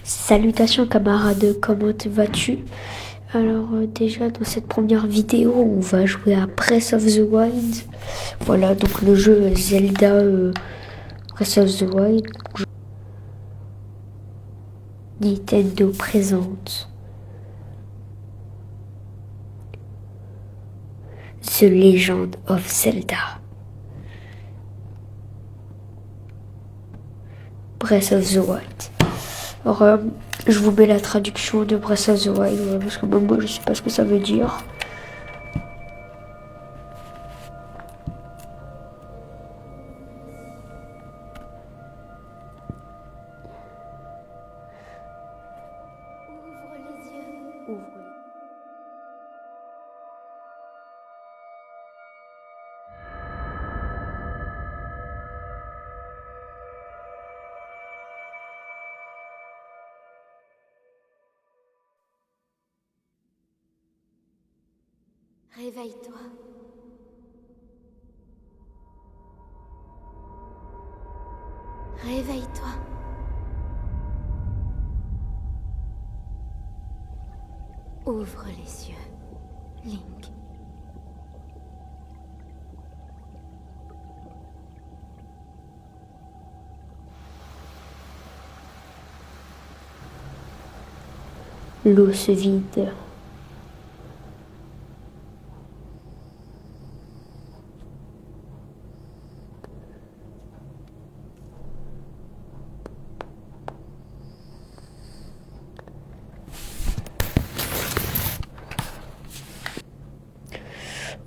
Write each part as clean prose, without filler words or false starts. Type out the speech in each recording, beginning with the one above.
Salutations camarades, comment vas-tu? Alors déjà dans cette première vidéo on va jouer à Breath of the Wild. Voilà donc le jeu Zelda Breath of the Wild. Nintendo présente The Legend of Zelda Breath of the Wild. Alors je vous mets la traduction de Breath of the Wild parce que même moi je sais pas ce que ça veut dire. Ouvre les yeux. Ouvre. Réveille-toi. Réveille-toi. Ouvre les yeux, Link. L'eau se vide.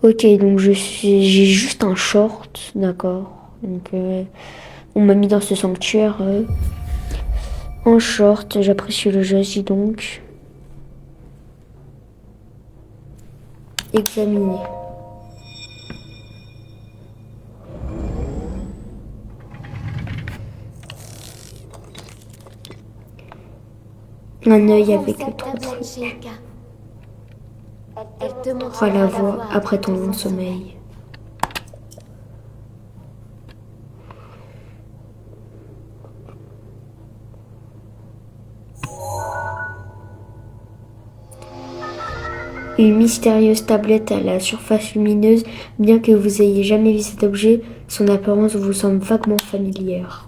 Ok, donc j'ai juste un short, d'accord. Donc on m'a mis dans ce sanctuaire en short. J'apprécie le jeu, dis donc. Examiner. Un œil avec le trou. Elle te montre Prends la voix après ton long sommeil. Une mystérieuse tablette à la surface lumineuse. Bien que vous ayez jamais vu cet objet, son apparence vous semble vaguement familière.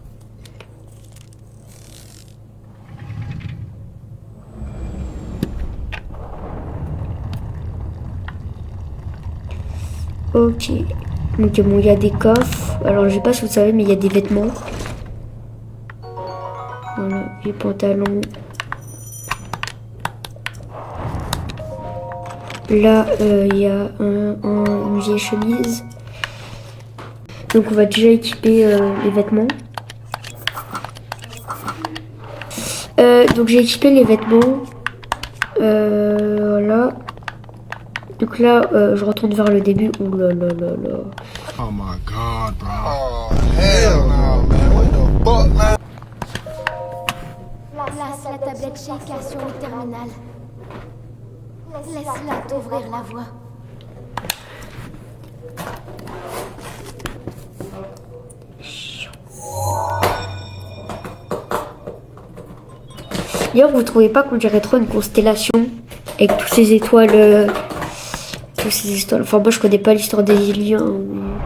Ok. Donc bon, il y a des coffres. Alors je sais pas si vous savez, mais il y a des vêtements. Voilà, les pantalons. Là, il y a une vieille chemise. Donc on va déjà équiper les vêtements. Donc j'ai équipé les vêtements. Voilà. Donc là, je retourne vers le début. Ouh là là là là. Oh my god, bro. Oh, hell no, man. What the fuck, man? Place la tablette Sheikah sur le terminal. Laisse-la t'ouvrir la voie. D'ailleurs, vous trouvez pas qu'on dirait trop une constellation avec tous ces étoiles, Enfin, moi, je connais pas l'histoire des Iliens. Mais...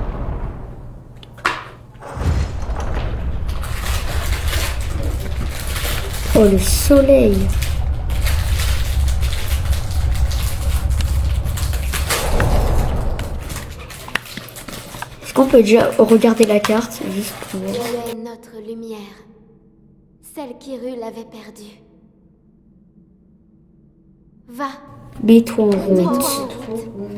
Oh, le soleil! Est-ce qu'on peut déjà regarder la carte juste pour... Elle est notre lumière. Celle qu'Hyrule avait perdue. Va. Mets-toi en Mets-toi route. en route.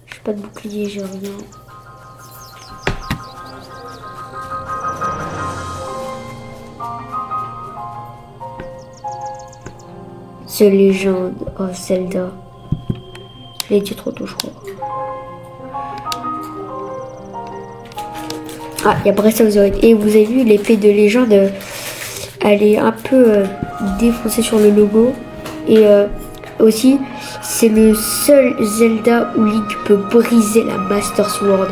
J'ai pas de bouclier, j'ai rien. The Legend of Zelda. Je l'ai dit trop tôt, je crois. Ah, il y a Breath of the Wild. Et vous avez vu l'épée de légende, elle est un peu défoncée sur le logo. Et aussi, c'est le seul Zelda où Link peut briser la Master Sword.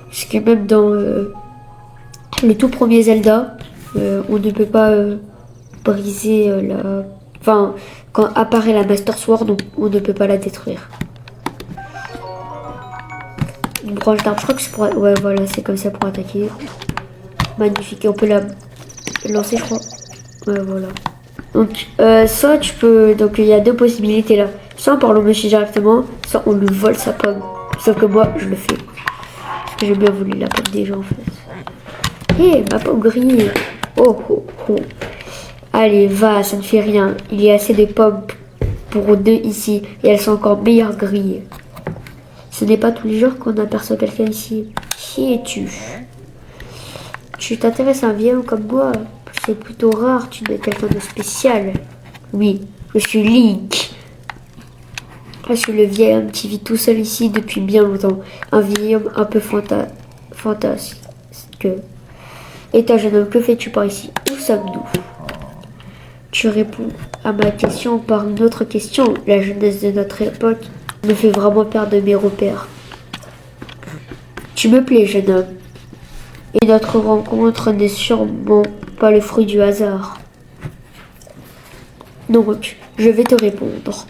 Parce que même dans le tout premier Zelda, on ne peut pas briser la... Enfin, quand apparaît la Master Sword, on ne peut pas la détruire. Une branche d'arbre, je crois que c'est pour... Ouais, voilà, c'est comme ça pour attaquer. Magnifique. Et on peut la lancer, je crois. Ouais, voilà. Donc, soit tu peux... Donc, il y a deux possibilités là. Soit on parle au monsieur directement, soit on lui vole sa pomme. Sauf que moi, je le fais. Parce que j'ai bien voulu la pomme des gens, en fait. Hé, ma pomme grillée. Oh, oh, oh. Allez, va, ça ne fait rien. Il y a assez de pommes pour deux ici. Et elles sont encore meilleures grillées. Ce n'est pas tous les jours qu'on aperçoit quelqu'un ici. Qui es-tu? Tu t'intéresses à un vieil homme comme moi? C'est plutôt rare, tu es quelqu'un de spécial. Oui, je suis Link. Je suis le vieil homme qui vit tout seul ici depuis bien longtemps. Un vieil homme un peu fantasque. Et toi, jeune homme, que fais-tu par ici? Où sommes-nous? Tu réponds à ma question par une autre question. La jeunesse de notre époque me fait vraiment perdre mes repères. Tu me plais, jeune homme. Et notre rencontre n'est sûrement pas le fruit du hasard. Donc, je vais te répondre.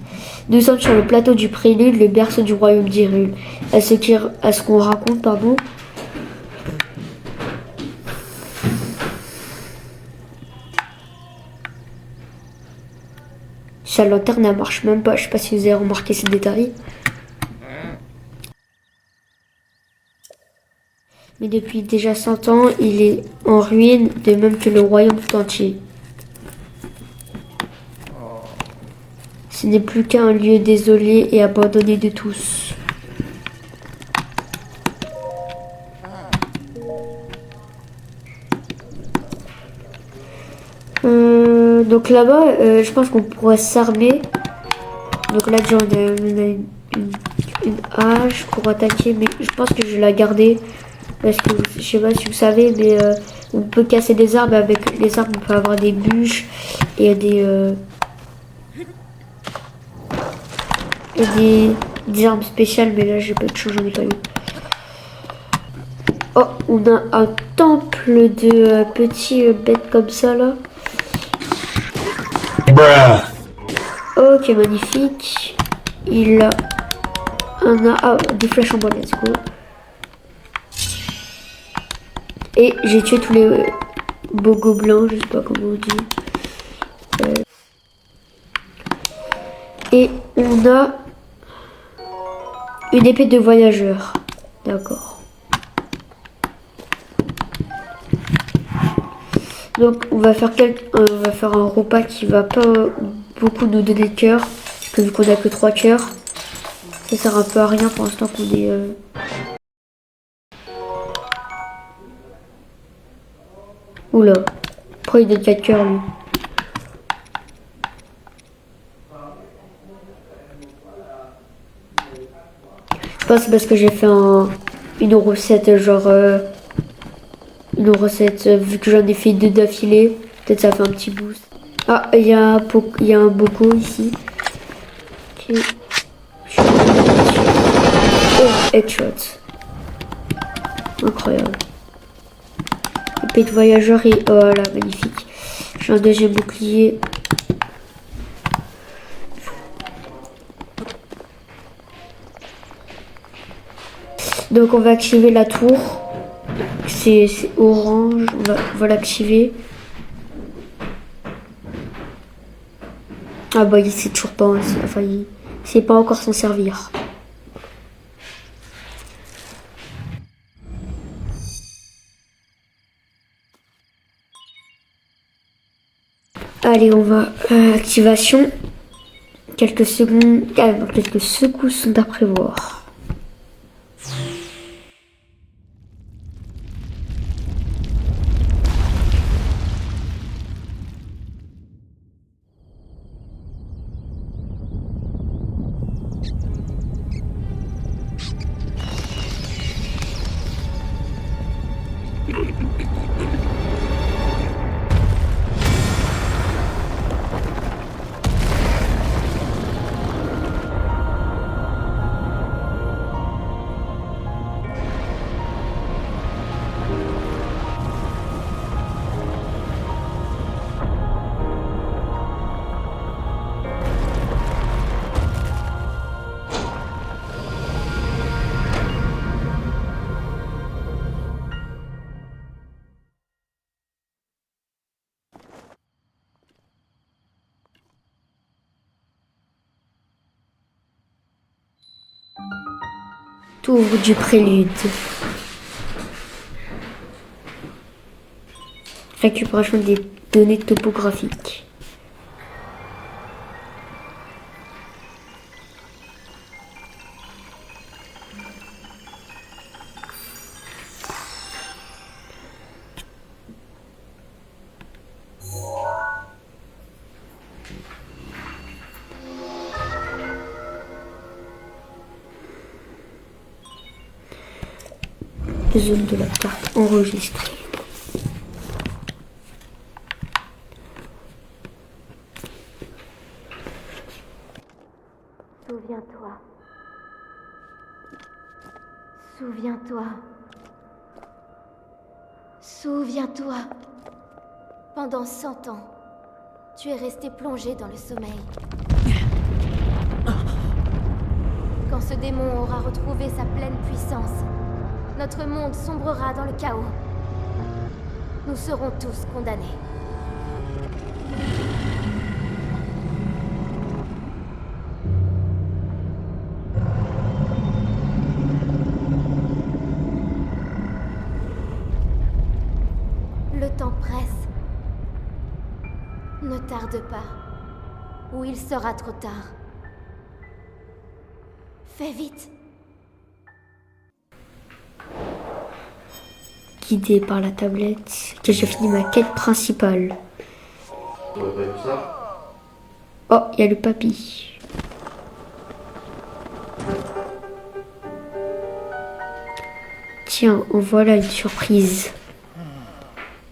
Nous sommes sur le plateau du Prélude, le berceau du royaume d'Hyrule. À ce qu'on raconte, pardon. Sa lanterne, elle marche même pas. Je sais pas si vous avez remarqué ce détail. Mais depuis déjà 100 ans, il est en ruine, de même que le royaume tout entier. Ce n'est plus qu'un lieu désolé et abandonné de tous. Donc là-bas, je pense qu'on pourrait s'armer. Donc là, déjà, on a une hache pour attaquer, mais je pense que je vais la garder. Parce que je sais pas si vous savez, mais on peut casser des arbres. Avec les arbres, on peut avoir des bûches et des armes spéciales. Mais là, j'ai pas de chance, j'en ai pas eu. Oh, on a un temple de petits bêtes comme ça là. Ok, magnifique. Il a des flèches en bois, let's go. Et j'ai tué tous les beaux gobelins, je sais pas comment on dit. Et on a une épée de voyageur. D'accord. Donc on va faire un repas qui va pas beaucoup nous donner de cœur. Parce que vu qu'on a que 3 cœurs, ça sert un peu à rien pour l'instant qu'on est... Oula, pourquoi il donne 4 cœurs lui? Je pense que c'est parce que j'ai fait une recette genre... une recette, vu que j'en ai fait 2 d'affilée, peut-être ça fait un petit boost. Ah, il y a un boko ici. Okay. Oh, headshot. Incroyable. Épée de voyageur et... Oh là, magnifique. J'ai un deuxième bouclier. Donc on va activer la tour. C'est orange. On va l'activer. Ah bah il sait toujours pas. Enfin, il sait pas encore s'en servir. Allez, on va activation. Quelques secondes, quelques secousses sont à prévoir. Tour du prélude. Récupération des données topographiques. Zone de la carte enregistrée. Souviens-toi. Souviens-toi. Souviens-toi. Pendant 100 ans, tu es resté plongé dans le sommeil. Quand ce démon aura retrouvé sa pleine puissance, notre monde sombrera dans le chaos. Nous serons tous condamnés. Le temps presse. Ne tarde pas, ou il sera trop tard. Fais vite. Guidé par la tablette, que j'ai fini ma quête principale. Oh, il y a le papy. Tiens, en voilà une surprise.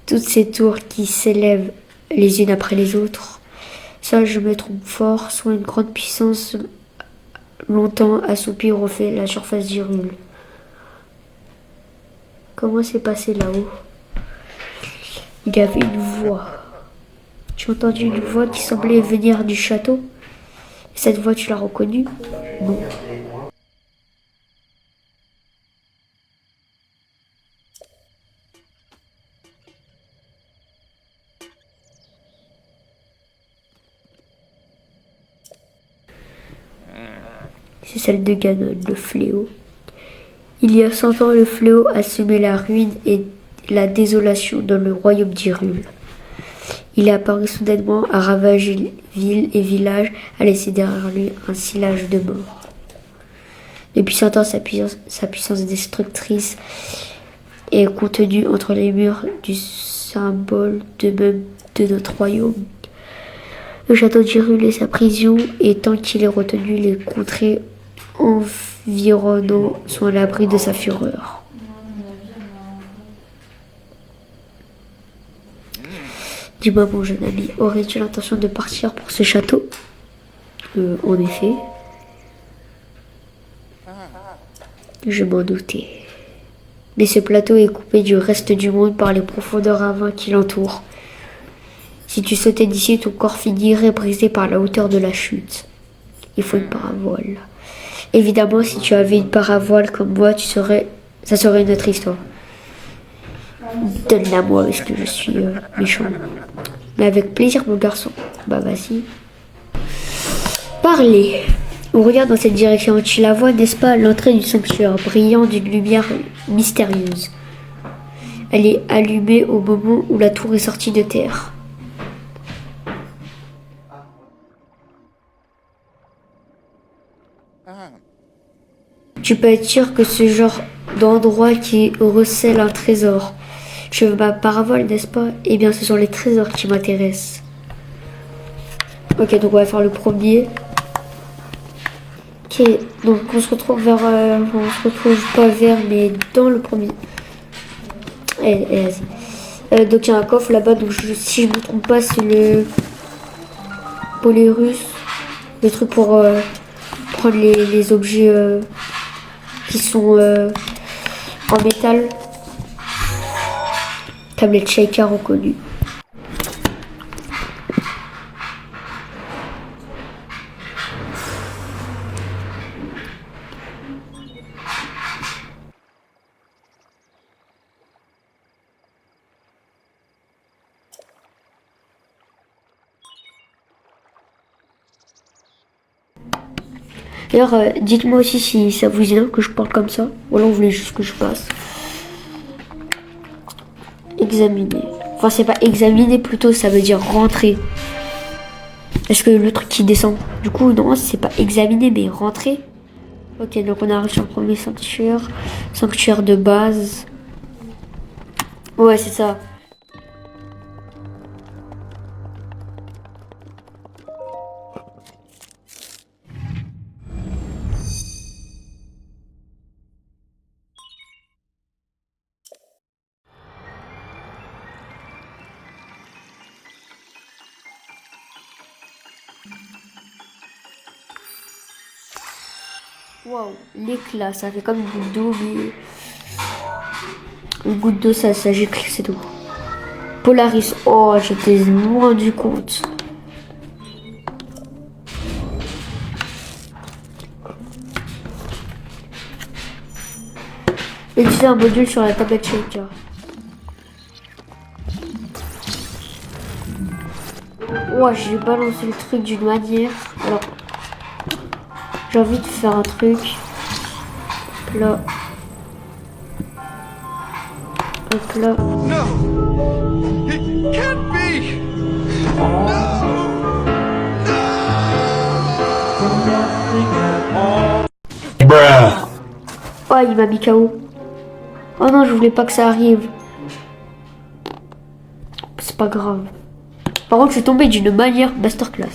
Toutes ces tours qui s'élèvent les unes après les autres, ça je me trompe fort, soit une grande puissance longtemps assoupie refait la surface d'Hyrule. Comment c'est passé là-haut? Il y avait une voix. J'ai entendu une voix qui semblait venir du château. Cette voix, tu l'as reconnue? Non. C'est celle de Ganon, le fléau. Il y a 100 ans, le fléau a semé la ruine et la désolation dans le royaume d'Hyrule. Il est apparu soudainement, a ravagé ville et village, a laissé derrière lui un sillage de mort. Depuis 100 ans, sa puissance destructrice est contenue entre les murs du symbole de même de notre royaume. Le château d'Hyrule est sa prison, et tant qu'il est retenu, les contrées environnantes sont à l'abri de sa fureur. Dis-moi, mon jeune ami, aurais-tu l'intention de partir pour ce château? En effet. Je m'en doutais. Mais ce plateau est coupé du reste du monde par les profondeurs ravins qui l'entourent. Si tu sautais d'ici, ton corps finirait brisé par la hauteur de la chute. Il faut une paravoile. Évidemment, si tu avais une paravoile comme moi, ça serait une autre histoire. Donne-la moi, parce que je suis méchant. Mais avec plaisir, mon garçon. Bah vas-y. Parlez. On regarde dans cette direction. Tu la vois, n'est-ce pas, l'entrée du sanctuaire, brillant d'une lumière mystérieuse. Elle est allumée au moment où la tour est sortie de terre. Tu peux être sûr que ce genre d'endroit qui recèle un trésor. Tu veux ma parabole, n'est-ce pas? Eh bien, ce sont les trésors qui m'intéressent. Ok, donc on va faire le premier. Ok, donc on se retrouve pas vers, mais dans le premier. Vas-y. Donc il y a un coffre là-bas, donc si je me trompe pas, c'est le Polyrus. Le truc pour prendre les objets qui sont en métal. Tablette Sheikah reconnue. D'ailleurs, dites-moi aussi si ça vous énerve que je parle comme ça. Ou alors vous voulez juste que je passe. Examiner. Enfin, c'est pas examiner plutôt, ça veut dire rentrer. Est-ce que le truc qui descend? Du coup, non, c'est pas examiner, mais rentrer. Ok, donc on arrive sur le premier sanctuaire. Sanctuaire de base. Ouais, c'est ça. Waouh, l'éclat, ça fait comme une goutte d'eau, mais... Une goutte d'eau, ça j'ai pris, c'est tout. Polaris, oh, j'étais moins du compte. Utiliser un module sur la tablette shaker. Ouais, j'ai balancé le truc d'une manière. Alors, j'ai envie de faire un truc. Hop là. Hop là. No! It can't be! No! Bruh. Oh, il m'a mis KO. Oh non, je voulais pas que ça arrive. C'est pas grave. Par contre, je suis tombé d'une manière masterclass.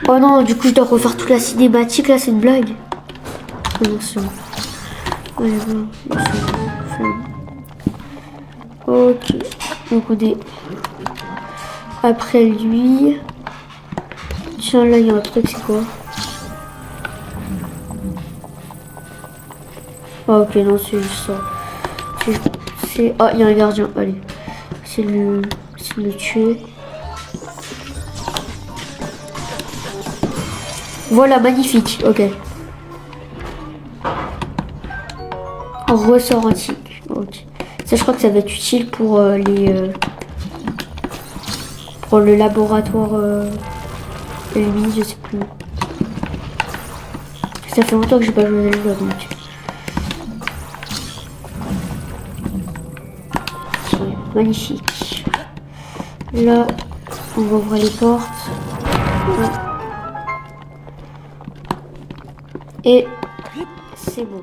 Oh non, du coup, je dois refaire toute la cinématique. Là, c'est une blague. Oh non, c'est bon. Allez, bon, c'est bon. Ok. Donc, on est après lui. Tiens, là, il y a un truc, c'est quoi? Ah, ok, non, c'est juste ça. C'est... Ah, il y a un gardien, allez. C'est le tuer. Voilà, magnifique, ok. Ressort antique, ok. Ça, je crois que ça va être utile pour pour le laboratoire ennemi, je sais plus. Ça fait longtemps que j'ai pas joué à Zelda, donc. Magnifique. Là, on va ouvrir les portes. Et c'est bon.